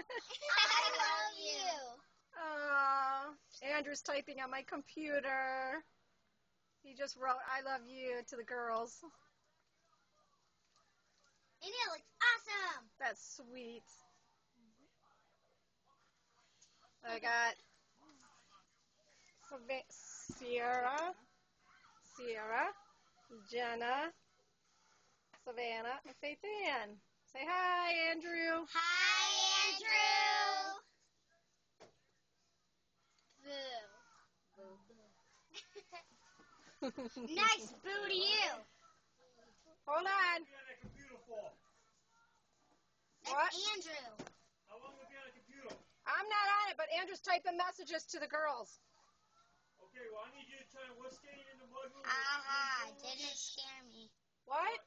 I love you. Aww. Andrew's typing on my computer. He just wrote, I love you to the girls. And it looks awesome. That's sweet. I got Sierra, Jenna, Savannah, and Faith Ann. Say hi, Andrew. Hi, Andrew. Boo. Nice boo to you. Hold on. What? That's Andrew. How long have you been on a computer? I'm not on it, but Andrew's typing messages to the girls. Okay, well, I need you to tell me what's staying in the mudroom. Aha, didn't scare me. What?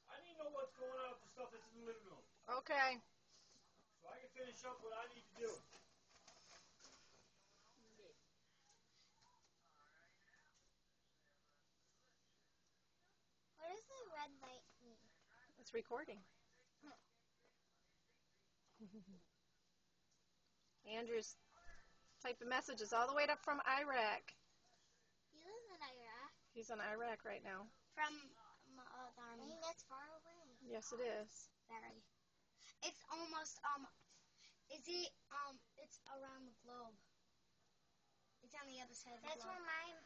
I need to know what's going on with the stuff that's in the living room, Okay. so I can finish up what I need to do. What does the red light mean? It's recording. Andrew's typing messages all the way up from Iraq. He lives in Iraq. He's in Iraq right now. From the army. I mean, that's far away. Yes, it is. Very. It's almost, it's around the globe. It's on the other side of the globe. That's where my